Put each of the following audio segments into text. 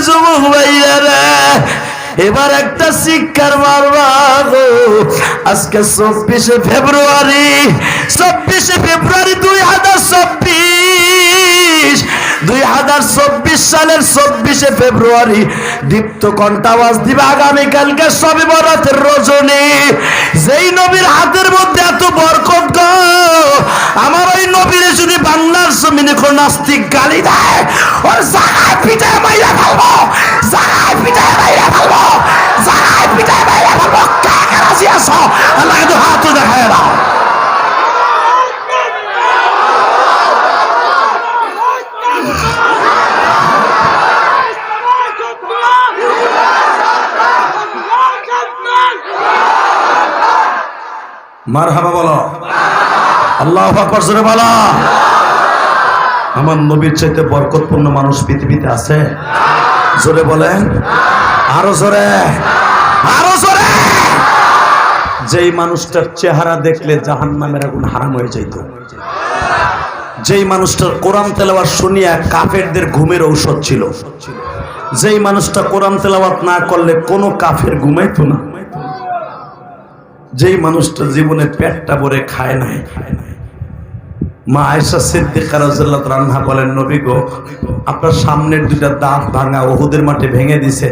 যুবক ভাইয়ারা, এবার একটা শিক্ষার মারবা গো। আজকে 24শে ফেব্রুয়ারি 2024 সালের 24শে ফেব্রুয়ারি দীপ্ত কণ্ঠে আওয়াজ দিবে আগামীকালকে শবে বরাতের রজনী। যেই নবীর হাতের মধ্যে এত বরকত গো, আমার ওই নবীর যদি বাংলার জমিনে কোন নাস্তিক গালি দেয়, ওর জায়গায় পিটায় মাইরা ফেলবো, জায়গায় পিটায় মাইরা ফেলবো, জায়গায় পিটায় মাইরা ফেলবো। কাকে রাজি আছো? আল্লাহকে তো হাত দেখায় দাও। মারহাবা বলো, আল্লাহু আকবার জোরে বলো। আমার নবীর চাইতে বরকতপূর্ণ মানুষ পৃথিবীতে আছে? জোরে বলেন, আরো জোরে, আরো জোরে। যেই মানুষটার চেহারা দেখলে জাহান্নামের আগুন হারাম হয়ে যেত, যেই মানুষটার কোরআন তেলাওয়াত শুনিয়া কাফেরদের ঘুমের ঔষধ ছিল, যেই মানুষটা কোরআন তেলাওয়াত না করলে কোনো কাফের ঘুমাইতো না, যেই মানুষটা জীবনে পেটটা ভরে খায় নাই। মা আয়েশা সিদ্দিকা রাদিয়াল্লাহু তাআলা আনহা বলেন, নবী গো, আপনার সামনের দুইটা দাঁত ভাঙা উহুদের মাঠে ভেঙে দিছে,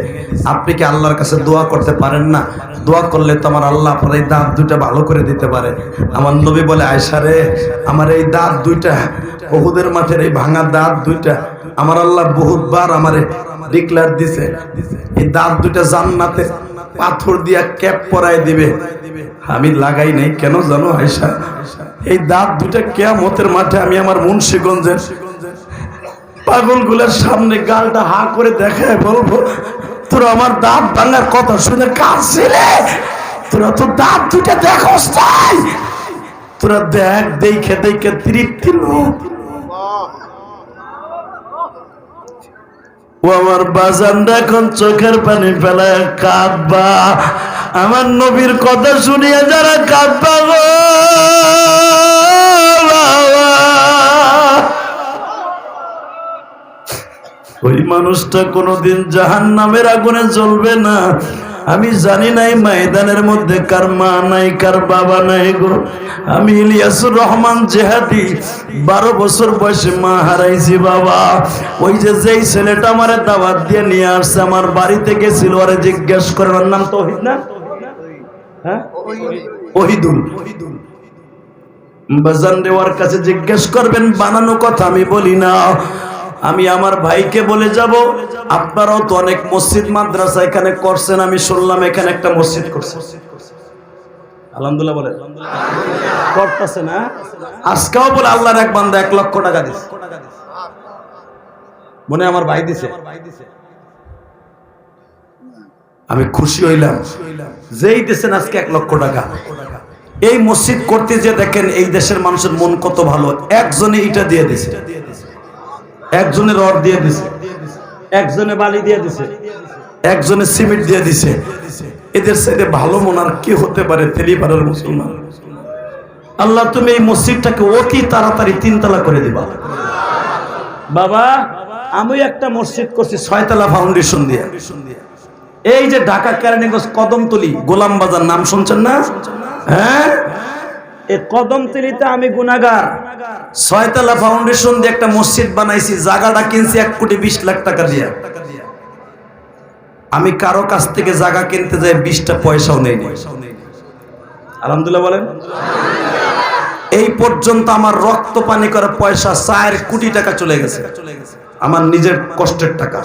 আপনি কি আল্লাহর কাছে দোয়া করতে পারেন না? দোয়া করলে তো আমার আল্লাহ আপনার এই দাঁত দুইটা ভালো করে দিতে পারে। আমার নবী বলে, আয়েশা রে, আমার এই দাঁত দুইটা, উহুদের মাঠের এই ভাঙা দাঁত দুইটা আমার আল্লাহ বহুতবার আমারে ডিক্লেয়ার দিছে, এই দাঁত দুইটা জান্নাতে পাথর দিয়া ক্যাপ পরায় দিবে। আমি লাগাই নাই কেন জানো আয়েশা? এই দাঁত দুটা কিয়ামতের মাঠে আমি আমার মুন্সিগঞ্জের পাগলগুলোর সামনে গালটা হা করে দেখায় বলবো, তোরা আমার দাঁত ভাঙার কথা শুনে কাঁদছিলে, তোরা তো দাঁত দুটা দেখোস নাই, তোরা দেখ, দেখে দেখে তৃপ্তি লোক। ও আমার বাজানরা এখন চোখের পানি ফেলায় কাঁদবা, আমার নবীর কথা শুনিয়া যারা কাঁদবা গো, ওই মানুষটা কোনোদিন জাহান্নামের আগুনে জ্বলবে না। আমি জানি নাই ময়দানের মধ্যে কার মা নাই, কার বাবা নাই গো। আমি ইলিয়াসুর রহমান জেহাদি 12 বছর বয়সে মা হারাইছি বাবা। ওই যে যেই ছেলেটা আমারে দাওয়াত দিয়ে নিয়ে আসছে, আমার বাড়িতে গেছিল, আরে জিজ্ঞেস করেন, ওর নাম তৌহিদ না? হ্যাঁ, ওহিদুল। বাজান দেওয়ার কাছে জিজ্ঞেস করবেন, বানানো কথা আমি বলি না। আমি আমার ভাইকে বলে যাব, আপনারাও তো অনেক মসজিদ মাদ্রাসা এখানে করছেন, আমি শুনলাম এখানে একটা মসজিদ করছে। আলহামদুলিল্লাহ বলে করতেছে না? আজকেও বলে আল্লাহর এক বান্দা 1 লক্ষ টাকা দিছে, মনে আমার ভাই দিছে। আমি খুশি হইলাম, যেই দিয়েছেন আজকে 1 লক্ষ টাকা। এই মসজিদ করতে যে দেখেন এই দেশের মানুষের মন কত ভালো। একজনে ইটা দিয়ে দিছে, একজনে রড দিয়ে দিছে, একজনে বালি দিয়ে দিছে, একজনে সিমেন্ট দিয়ে দিছে। এদের সাথে ভালো মন আর কি হতে পারে? তেলিপাড়ার মুসলমান। আল্লাহ তুমি এই মসজিদটাকে অতি তাড়াতাড়ি 3 তলা করে দিবা বাবা। আমি একটা মসজিদ করছি 6 তলা ফাউন্ডেশন দিয়ে। এই যে ঢাকা কেরানীগঞ্জ কদমতলি গোলাম বাজার, নাম শুনছেন না? হ্যাঁ, এই কদমতলিতে আমি গুনাহগার। 6 তলা ফাউন্ডেশন দিয়ে একটা মসজিদ বানাইছি, জায়গাটা কিনছি 1,20 লাখ টাকা দিয়ে। আমি কারো কাছ থেকে জায়গা কিনতে যাই 20টা পয়সাও নেই। আলহামদুলিল্লাহ বলেন। এই পর্যন্ত আমার রক্ত পানি করে পয়সা 4 কোটি টাকা চলে গেছে, আমার নিজের কষ্টের টাকা।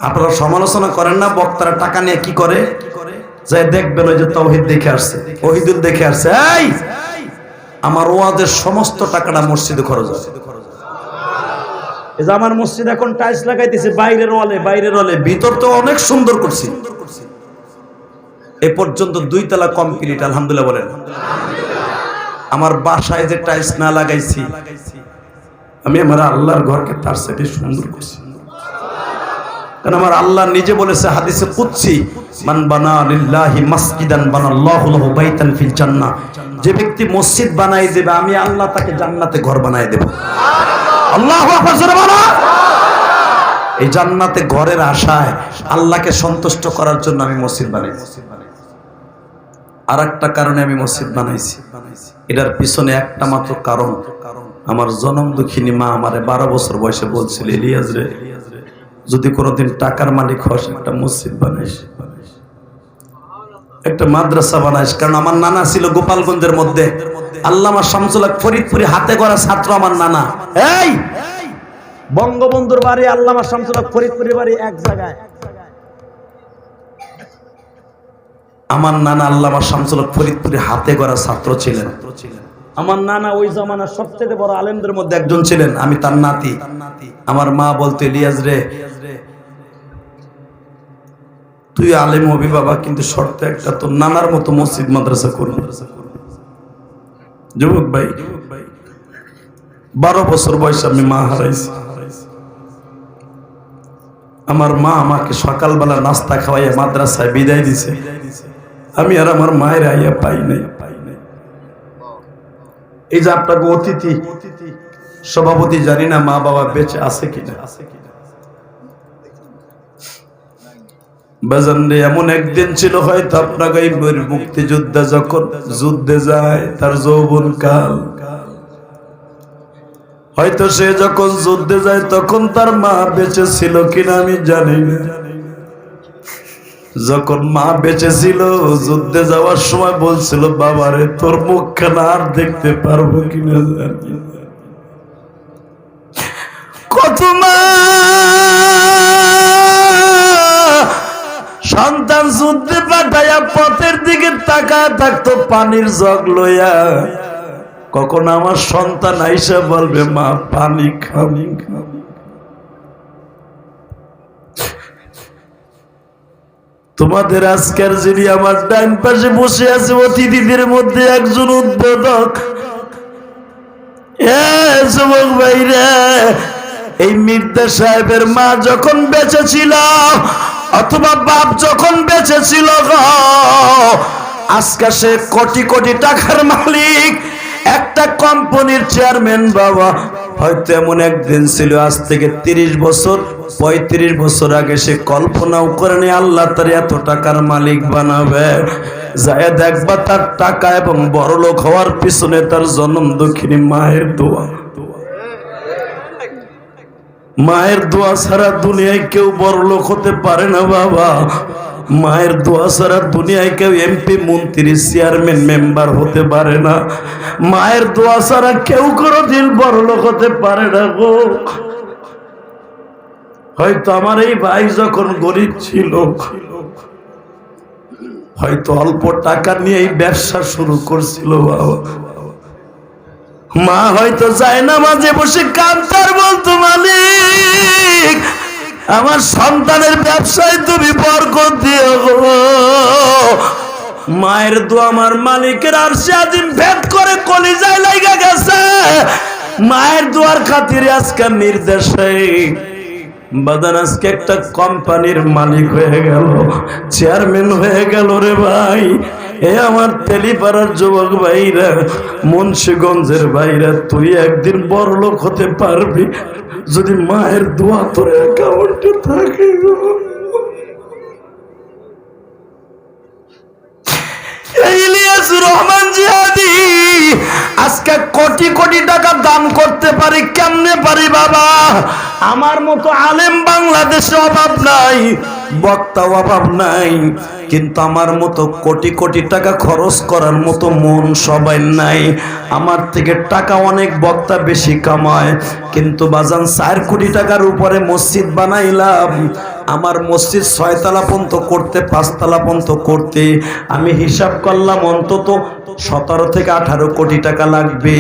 আপনারা সমালোচনা করেন না, বক্তারা টাকা নিয়ে কি করে? যাই দেখবেন, ওই যে তাওহীদ দেখে আসছে, ওহিদুল দেখে আসছে, এই আমার ওয়াজের সমস্ত টাকাটা মসজিদে খরচ হয়। এই যে আমার মসজিদ এখন টাইলস লাগাইতেছে, বাইরের ওয়ালে, ভিতর তো অনেক সুন্দর করছি। এ পর্যন্ত 2 তলা কমপ্লিট, আলহামদুলিল্লাহ বলেন। আমার বাসায় যে টাইলস না লাগাইছি, আমি আমার আল্লাহর ঘরকে তার সাথে সুন্দর করছি। কারণ আমার আল্লাহ নিজে বলেছে হাদিসে কুদসি, মান বানা লিল্লাহি মাসজিদান বানাল্লাহু লাহু বাইতান ফিল জান্নাহ। যে ব্যক্তি মসজিদ বানাই দেবে, আমি আল্লাহ তাকে জান্নাতে ঘর বানাই দেব। আল্লাহু আকবার জোরে বলো। এই জান্নাতে ঘরের আশায় আল্লাহকে সন্তুষ্ট করার জন্য আমি মসজিদ বানাইছি। আর একটা কারণে আমি মসজিদ বানাইছি, এটার পিছনে একটা মাত্র কারণ। আমার জনম দুঃখিনী মা আমারে 12 বছর বয়সে বলছিল, ইলিয়াস রে যদি কোনোদিন টাকার মালিক হস একটা মসজিদ বানাইস, একটা মাদ্রাসা বানাইস। কারণ আমার নানা ছিল গোপালগঞ্জের মধ্যে আল্লামা শামসুল হক ফরিদপুরি হাতে গড়া ছাত্র আমার নানা। এই বঙ্গবন্ধুর বাড়ি আল্লামা শামসুল হক ফরিদপুরি বাড়ি এক জায়গায়। আমার নানা আল্লামা শামসুল হক ফরিদপুরি হাতে গড়া ছাত্র ছিলেন। আমার নানা ওই জামানার সবচেয়ে বড় আলেমদের মধ্যে একজন ছিলেন, আমি তার নাতি। আমার মা বলতো, ইলিয়াস রে তুই আলেম হবি বাবা, কিন্তু শর্ত একটা, তোর নানার মতো মসজিদ মাদ্রাসা করবি। যুবক ভাই 12 বছর বয়সে আমি মা হারাইছি। আমার মা আমাকে সকালবেলা নাস্তা খাওয়াইয়া মাদ্রাসায় বিদায় দিছে, আমি আর আমার মায়ের আইয়া পাই নাই। এই যে আপনাকে অতিথি সভাপতি, জানি না মা বাবা বেঁচে আছে কিনা। বাজানরে এমন একদিন ছিল হয়তো আপনাকে এই মুক্তিযোদ্ধা যখন যুদ্ধে যায় তার যৌবন কাল, হয়তো সে যখন যুদ্ধে যায় তখন তার মা বেঁচে ছিল কিনা আমি জানি না। যখন মা বেঁচে ছিল যুদ্ধে যাওয়ার সময় বলছিল, বাবারে তোর মুখখানা আর দেখতে পারবো কিনা জানি না। কত মা সন্তান যুদ্ধে পাঠাইয়া পথের দিকে তাকায় থাকতো পানির জগ লইয়া, কখন আমার সন্তান আইসা বলবে মা পানি খাবি। তোমাদের আজকের যিনি আমার ডাইন পাশে বসে আছে অতিথিদের মধ্যে একজন উদ্বোধক। যুবক ভাইরা, এই মির্জা সাহেবের মা যখন বেঁচে ছিল অথবা বাপ যখন বেঁচে ছিল, আজকে সে কোটি কোটি টাকার মালিক, একটা কোম্পানির চেয়ারম্যান। বাবা হয়তো এমন একদিন ছিল আজ থেকে 30 বছর 35 বছর আগে সে কল্পনাও করেনি আল্লাহ তার এত টাকার মালিক বানাবে। যায় দেখবা তার টাকা এবং বড়লোক হওয়ার পিছনে তার জন্ম দুঃখিনী মায়ের দোয়া। মায়ের দোয়া ছাড়া দুনিয়ায় কেউ বড়লোক হতে পারে না বাবা। মায়ের দোয়া ছাড়া দুনিয়ায় কেউ এমপি মন্ত্রী চেয়ারম্যান মেম্বার হতে পারে না। মায়ের দোয়া ছাড়া কেউ কোনোদিন বড়লোক হতে পারে না গো। হয়তো আমার এই ভাই যখন গরিব ছিল, হয়তো অল্প টাকা নিয়ে এই ব্যবসা শুরু করছিল বাবা। মা হয়তো যায় না মাঝে বসে কান্তার বলতো, মালিক আমার সন্তানের ব্যবসায় তুমি বরকত দিও গো। মায়ের দোয়া আমার মালিকের আরশে আজিম ভেদ করে কলিজায় লাগা গেছে। মায়ের দোয়ার খাতিরে আজকে নির্দেশে বাদান আজকে একটা কোম্পানির মালিক হয়ে গেল, চেয়ারম্যান হয়ে গেল রে ভাই। এ আমার তেলিপাড়ার যুবক ভাইরা, মুন্সিগঞ্জের ভাইরা, তুই একদিন বড়লোক হতে পারবি যদি মায়ের দোয়া তোর অ্যাকাউন্টে থাকে। ইলিয়াস রহমান জিহাদি আজকে কোটি কোটি টাকা দান করতে পারি, কেমনে পারি বাবা? আমার মতো আলেম বাংলাদেশে অভাব নাই, বক্তা অভাব নাই, কিন্তু আমার মতো কোটি কোটি টাকা খরচ করার মতো মন সবাই নাই। আমার থেকে টাকা অনেক বক্তা বেশি কামায়, কিন্তু বাজান 4 কোটি টাকার উপরে মসজিদ বানাইলাম। আমার মসজিদ 6 তলা পর্যন্ত করতে, 5 তলা পর্যন্ত করতে আমি হিসাব করলাম অন্তত 17 থেকে 18 কোটি টাকা লাগবে।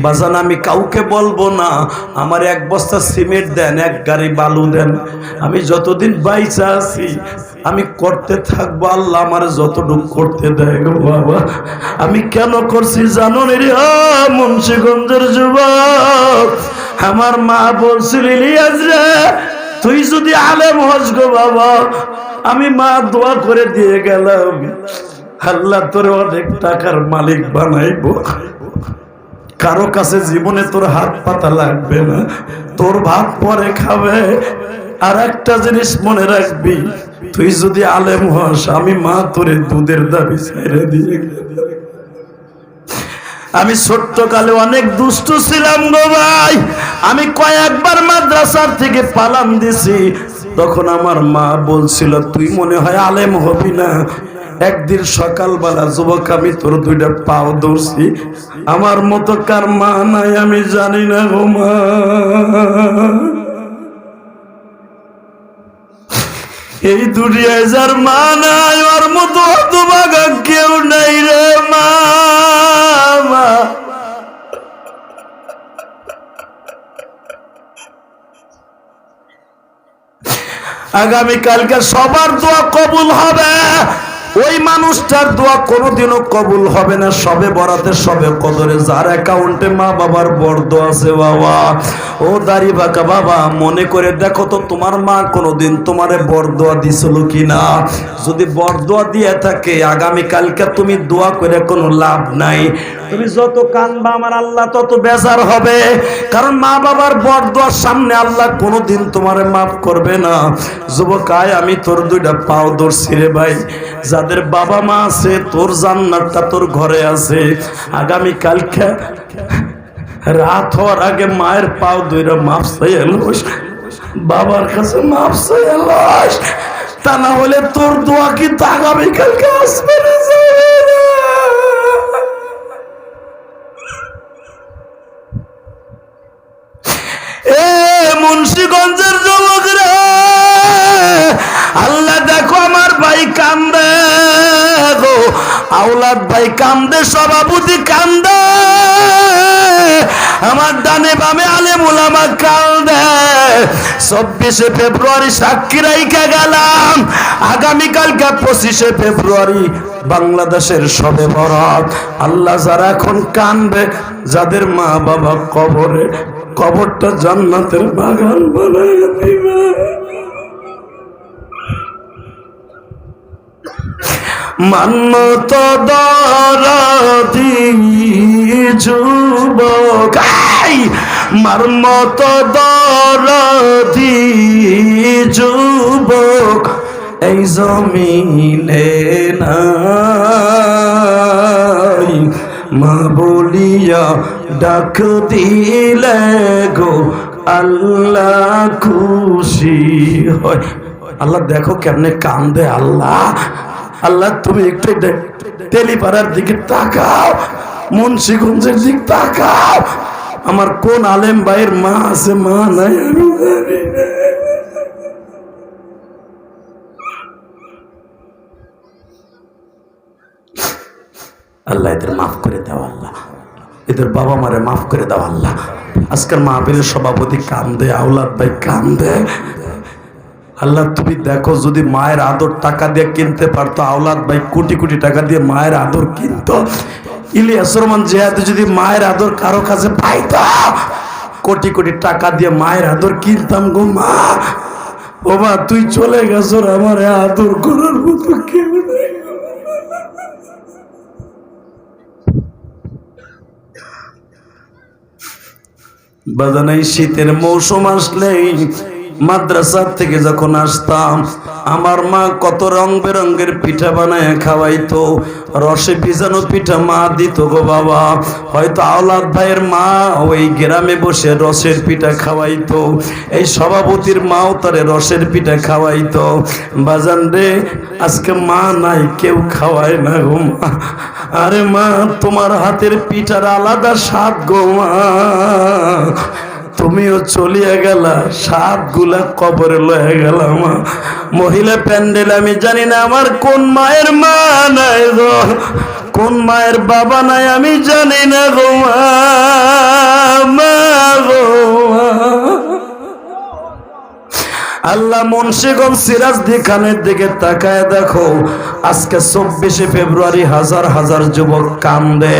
বাজান আমি কাউকে বলবো না আমার 1 বস্তা সিমেন্ট দেন, 1 গাড়ি বালু দেন, আমি যতদিন বাইচা আছি আমি করতে থাকবো। আল্লাহ আমার যতটুকু করতে দেয় গো বাবা। আমি কেন করছি জানো রে মুন্সিগঞ্জের যুবক? আমার মা বলছিল, ইলিয়াস রে তুই যদি আলেম হস গো বাবা, আমি মা দোয়া করে দিয়ে গেলাম আল্লাহ তোর অনেক টাকার মালিক বানাইবো। কারো কাছে জীবনে তোর হাত পাতা লাগবে না, তোর ভাত পরে খাবে, আর একটা জিনিস মনে রাখবি, তুই যদি আলেম হস, আমি মা তোরে দুধের দাবি ছেড়ে দিয়ে আমি ছোট্টকালে অনেক দুষ্ট ছিলাম গো ভাই। আমি কয়েকবার মাদ্রাসার থেকে পালাম দিছি। তখন আমার মা বলছিল তুই মনে হয় আলেম হবি না। একদিন সকালবেলা, যুবক, আমি তোর দুইটা পাও ধরছি। আমার মতো কার মা নাই আমি জানি না গো মা। এই দুনিয়ায় যার মা নাই, ওর মতো হতভাগা কেউ নাই রে মা। আগামীকালকে সবার দোয়া কবুল হবে, ওই মানুষটার দোয়া কোনোদিনও কবুল হবে না সবে বরাতে, সবে কদরে। যার অ্যাকাউন্টে মা বাবার বরদোয়া আছে বাবা, ও দাড়ি বাঁকা বাবা, মনে করে দেখো তো তোমার মা কোনোদিন তোমারে বরদোয়া দিছিল কিনা। যদি বরদোয়া দিয়ে থাকে, আগামীকালকে তুমি দোয়া করে কোনো লাভ নাই। তুমি যত কানবা আমার আল্লাহ তত বেজার হবে, কারণ মা বাবার বরদোয়ার সামনে আল্লাহ কোনোদিন তোমারে মাফ করবে না। যুবকায়, আমি তোর দুইটা পাও ধরছি রে ভাই। যাদের বাবা মা আছে, তোর জান্নাতটা তোর ঘরে আছে। আগামীকালকে রাত হওয়ার আগে মায়ের পাও ধরে মাফ চাইয়া লইস, বাবার কাছে মাফ চাইয়া লইস, তা না হলে তোর দোয়া কিন্তু আগামীকালকে আসবে না। মুন্সিগঞ্জের যুবক রে, আল্লাহ দেখো আমার ভাই কান্দে গো, আওলাদ ভাই কান্দে, সভাপতি কান্দে, আমার ডানে বামে আলেম ওলামা কান্দে। 24শে ফেব্রুয়ারি সাক্ষী রাইখা গেলাম, আগামীকালকে 25শে ফেব্রুয়ারি বাংলাদেশের শবে বরাত। আল্লাহ যারা এখন কান্দবে, যাদের মা বাবা কবরে, কবরটা জান্নাতের বাগান বানায় দিবে। মান্নত দরদি যুবক, মারমত দরদি যুবক এই জমিনে নাই। মা বলিয়া ডাক দিলে গো আল্লাহ খুশি হয়। আল্লাহ দেখো কেমনে কান্দে। আল্লাহ, আল্লাহ তুমি একটু তেলিপাড়ার দিকে তাকাও, মুন্সিগঞ্জের দিকে তাকাও। আমার কোন আলেম ভাইয়ের মা আছে, মা নাই আমি জানি না। আল্লাহ এদের মাফ করে দাও, আল্লাহ এদের বাবা মারে মাফ করে দাও আল্লাহ। আজকের মাহফিলের সভাপতি কান্দে, আওলাদ ভাই কান্দে। আল্লাহ তুমি দেখো, যদি মায়ের আদর টাকা দিয়ে কিনতে পারতো, আওলাদ ভাই কোটি কোটি টাকা দিয়ে মায়ের আদর কিনতো। ইলিয়াস রহমান জিহাদি যদি মায়ের আদর কারো কাছে পাইতো, কোটি কোটি টাকা দিয়ে মায়ের আদর কিনতাম গো মা। ও মা, তুই চলে গেছ, আমার আদর করার মতো কেউ নেই। বাজানাই শীতের মৌসুম আসলেই মাদ্রাসা থেকে যখন আসতাম, আমার মা কত রং বেরঙ্গের পিঠা বানায় খাওয়াইতো। রসে ভিজানো পিঠা মা দিত গো বাবা। হয়তো আওলাদ ভাইয়ের মা ওই গ্রামে বসে রসের পিঠা খাওয়াইতো, এই সভাপতির মাও তারে রসের পিঠা খাওয়াইতো। বাজান রে, আজকে মা নাই, কেউ খাওয়ায় না গো মা। আরে মা, তোমার হাতের পিঠার আলাদা স্বাদ গো মা। তুমিও চলিয়া গেলা, সাত গুলা কবরে লয়ে গেলাম। মহিলা প্যান্ডেল আমি জানি না আমার কোন মায়ের মা নাই গো, কোন মায়ের বাবা নাই আমি জানি না গো মা গো। আল্লাহ মুন্সিগঞ্জ সিরাজদি খানের দিকে তাকায় দেখো, আজকে 24শে ফেব্রুয়ারি হাজার হাজার যুবক কান্দে।